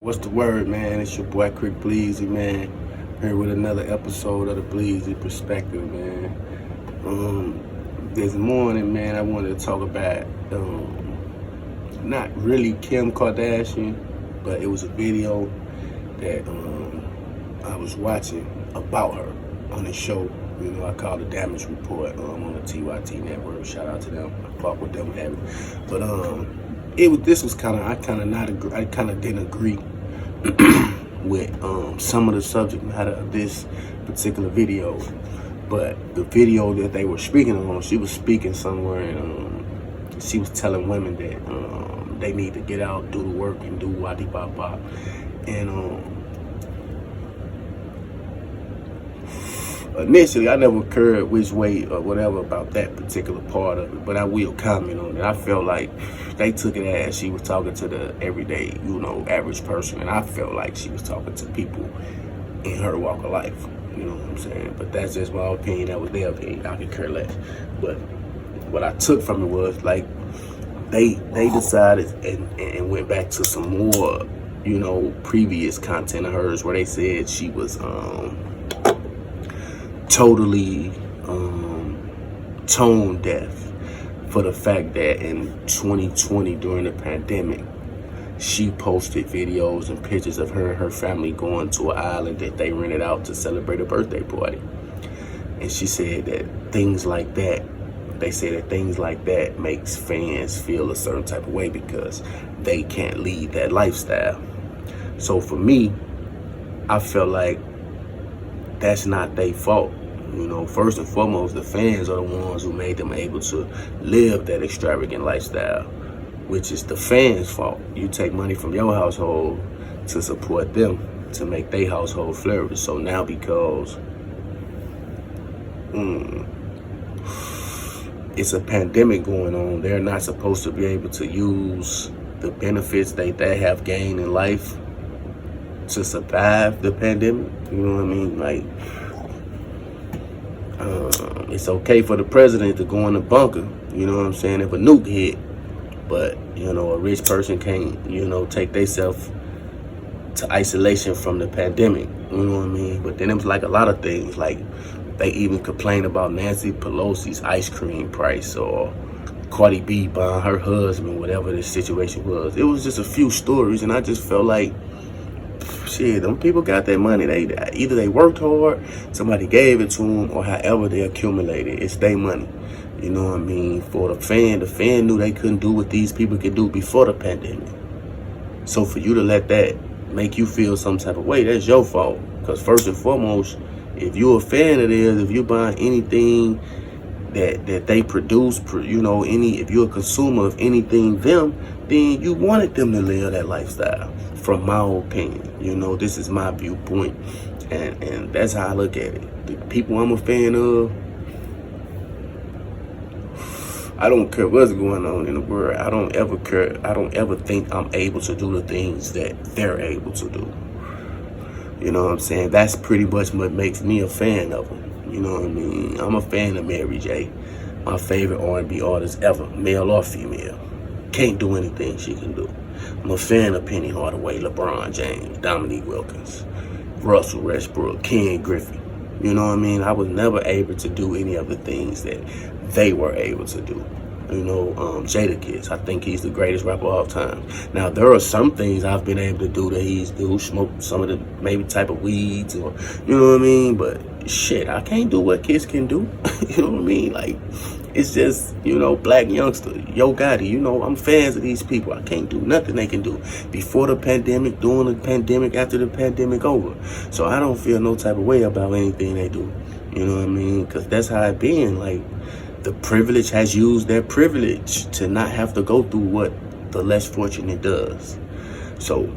What's the word, man? It's your boy Bleezy, man. Here with another episode of the Bleezy Perspective, man. This morning, man, I wanted to talk about not really Kim Kardashian, but it was a video that I was watching about her on the show. You know, I called the Damage Report on the TYT network. Shout out to them. I fuck with them heavy. But I kind of didn't agree with some of the subject matter of this particular video. But the video that they were speaking on, she was speaking somewhere, and she was telling women that they need to get out, do the work, and do waddy-bop-bop. And initially, I never cared which way or whatever about that particular part of it, but I will comment on it. I felt like they took it as she was talking to the everyday, average person, and I felt like she was talking to people in her walk of life. You know what I'm saying? But that's just my opinion. That was their opinion. I could care less. But what I took from it was like they decided and went back to some more, previous content of hers where they said she was totally tone deaf for the fact that in 2020 during the pandemic, she posted videos and pictures of her and her family going to an island that they rented out to celebrate a birthday party. And she said that things like that, makes fans feel a certain type of way because they can't lead that lifestyle. So for me, I felt like that's not their fault. First and foremost, the fans are the ones who made them able to live that extravagant lifestyle, which is the fans' fault. You take money from your household to support them, to make their household flourish. So now because it's a pandemic going on, they're not supposed to be able to use the benefits they have gained in life to survive the pandemic. You know what I mean? Like, it's okay for the president to go in the bunker, you know what I'm saying, if a nuke hit, but, a rich person can't, take themselves to isolation from the pandemic, you know what I mean? But then it was like a lot of things, like they even complained about Nancy Pelosi's ice cream price or Cardi B buying her husband, whatever the situation was. It was just a few stories, and I just felt like, shit, them people got their money. Either they worked hard, somebody gave it to them, or however they accumulated. It's their money. You know what I mean? For the fan knew they couldn't do what these people could do before the pandemic. So for you to let that make you feel some type of way, that's your fault. Because first and foremost, if you're a fan of theirs, if you buy anything that they produce, if you're a consumer of anything them, then you wanted them to live that lifestyle. From my opinion, this is my viewpoint, and that's how I look at it. The people I'm a fan of, I don't care what's going on in the world. I don't ever care. I don't ever think I'm able to do the things that they're able to do. You know what I'm saying? That's pretty much what makes me a fan of them. You know what I mean? I'm a fan of Mary J., my favorite R&B artist ever, male or female. Can't do anything she can do. I'm a fan of Penny Hardaway, LeBron James, Dominique Wilkins, Russell Westbrook, Ken Griffey. You know what I mean? I was never able to do any of the things that they were able to do. Jadakiss, I think he's the greatest rapper of all time. Now, there are some things I've been able to do that he's smoke some of the maybe type of weeds, or, you know what I mean? But shit, I can't do what kids can do. You know what I mean? Like, it's just, Black Youngster, Yo Gotti, I'm fans of these people. I can't do nothing they can do before the pandemic, during the pandemic, after the pandemic over. So I don't feel no type of way about anything they do. You know what I mean? Because that's how it been. Like, the privilege has used their privilege to not have to go through what the less fortunate does. So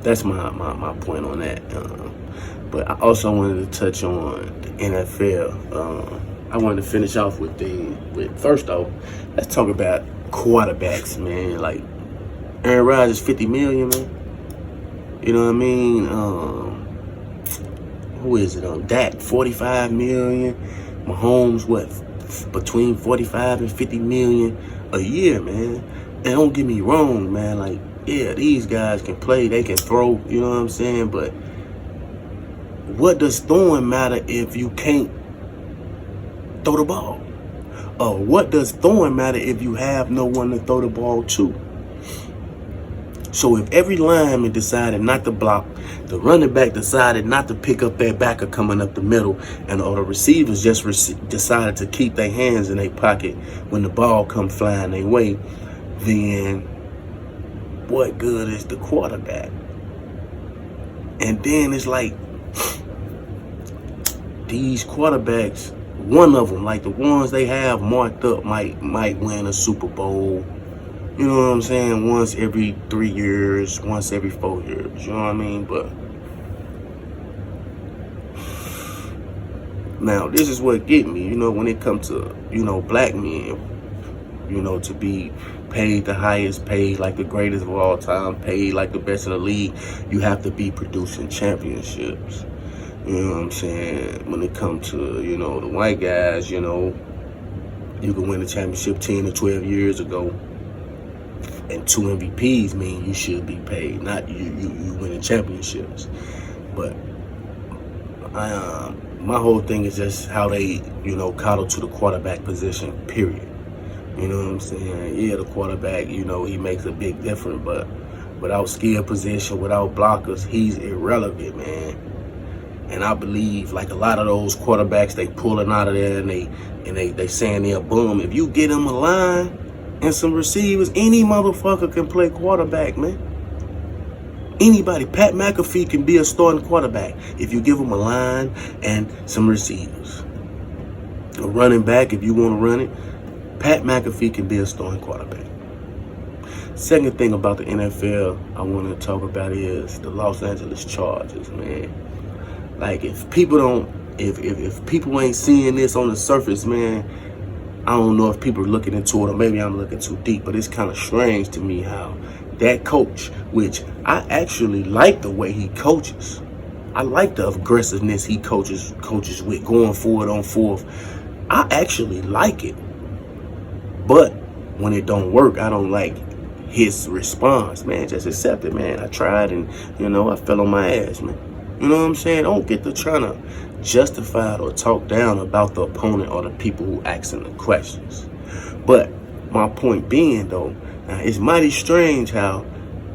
that's my point on that. But I also wanted to touch on the NFL. I wanted to finish off with first off, let's talk about quarterbacks, man. Like, Aaron Rodgers, $50 million, man. You know what I mean? Who is it? Dak, $45 million. Mahomes, between 45 and 50 million a year, man. And don't get me wrong, man. Like, yeah, these guys can play, they can throw, you know what I'm saying? But what does throwing matter if you can't throw the ball? Or what does throwing matter if you have no one to throw the ball to? So if every lineman decided not to block, the running back decided not to pick up their backer coming up the middle, and or the receivers just decided to keep their hands in their pocket when the ball come flying their way, then what good is the quarterback? And then it's like these quarterbacks, one of them, like the ones they have marked up, might win a Super Bowl. You know what I'm saying? Once every 3 years, once every 4 years. You know what I mean? But now this is what get me, you know, when it comes to, you know, black men, you know, to be paid the highest, paid like the greatest of all time, paid like the best in the league, you have to be producing championships. You know what I'm saying? When it comes to, you know, the white guys, you know, you can win a championship 10 or 12 years ago. And 2 MVPs mean you should be paid, not you winning championships. But my whole thing is just how they, you know, coddle to the quarterback position, period. You know what I'm saying? Yeah, the quarterback, you know, he makes a big difference, but without skill position, without blockers, he's irrelevant, man. And I believe, like a lot of those quarterbacks, they pulling out of there and they saying they're a bum. If you get them a line and some receivers, any motherfucker can play quarterback, man. Anybody. Pat McAfee can be a starting quarterback if you give him a line and some receivers. A running back, if you want to run it, Pat McAfee can be a starting quarterback. Second thing about the NFL I want to talk about is the Los Angeles Chargers, man. Like, if people don't, if people ain't seeing this on the surface, man, I don't know if people are looking into it, or maybe I'm looking too deep, but it's kind of strange to me how that coach, which I actually like the way he coaches. I like the aggressiveness he coaches with, going forward on fourth. I actually like it. But when it don't work, I don't like his response, man. Just accept it, man. I tried and, you know, I fell on my ass, man. You know what I'm saying? Don't get to trying to justify it or talk down about the opponent or the people who asking the questions. But my point being, though, now it's mighty strange how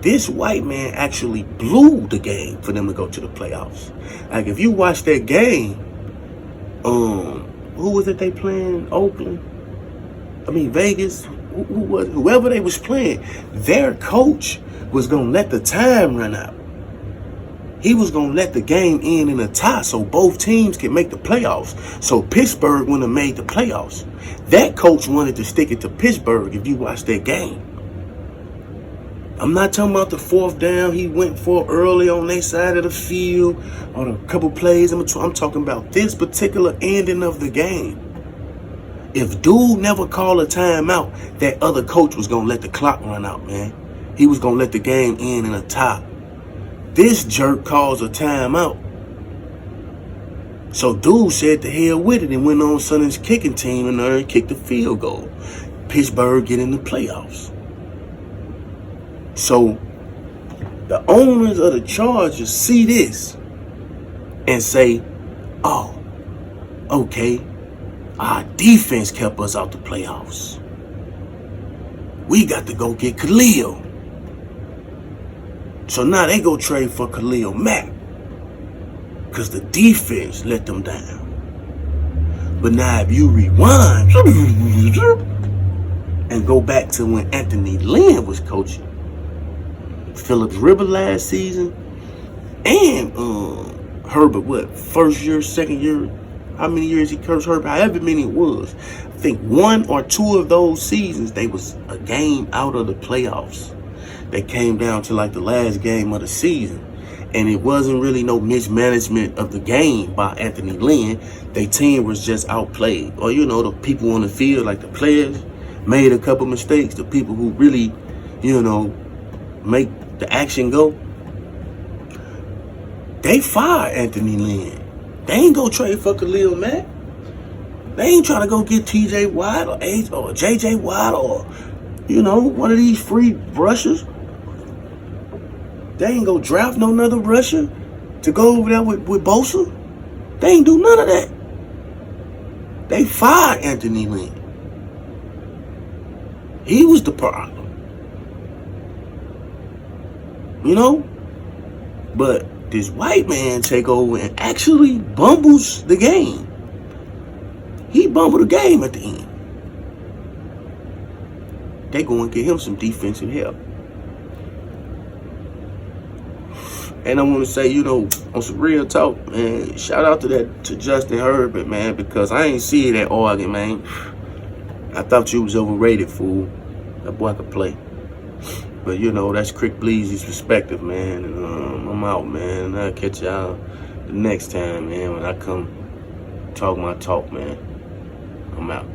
this white man actually blew the game for them to go to the playoffs. Like, if you watch that game, who was it they playing? Oakland? I mean, Vegas? Whoever they was playing, their coach was going to let the time run out. He was going to let the game end in a tie so both teams could make the playoffs. So Pittsburgh wouldn't have made the playoffs. That coach wanted to stick it to Pittsburgh if you watch that game. I'm not talking about the fourth down he went for early on their side of the field or a couple plays. I'm talking about this particular ending of the game. If dude never called a timeout, that other coach was going to let the clock run out, man. He was going to let the game end in a tie. This jerk calls a timeout. So dude said to hell with it and went on Sunday's kicking team and kicked the field goal. Pittsburgh get in the playoffs. So the owners of the Chargers see this and say, oh, okay, our defense kept us out the playoffs. We got to go get Khalil. So now they go trade for Khalil Mack because the defense let them down. But now if you rewind and go back to when Anthony Lynn was coaching, Phillips Rivers last season, and Herbert, what, first year, second year, how many years he coached Herbert, however many it was. I think 1 or 2 of those seasons, they was a game out of the playoffs. They came down to like the last game of the season. And it wasn't really no mismanagement of the game by Anthony Lynn. Their team was just outplayed. Or, you know, the people on the field, like the players, made a couple mistakes. The people who really, you know, make the action go, they fired Anthony Lynn. They ain't go trade for Khalil Mack. They ain't trying to go get TJ Watt or JJ Watt or, you know, one of these free rushers. They ain't go draft no another rusher to go over there with Bosa. They ain't do none of that. They fired Anthony Lynn. He was the problem. You know? But this white man take over and actually bumbles the game. He bumbled the game at the end. They go and get him some defensive help. And I want to say, you know, on some real talk, man, shout out to Justin Herbert, man, because I ain't see that Oregon, man. I thought you was overrated, fool. That boy could play. But, you know, that's Bleezy's perspective, man. And I'm out, man. I'll catch y'all the next time, man, when I come talk my talk, man. I'm out.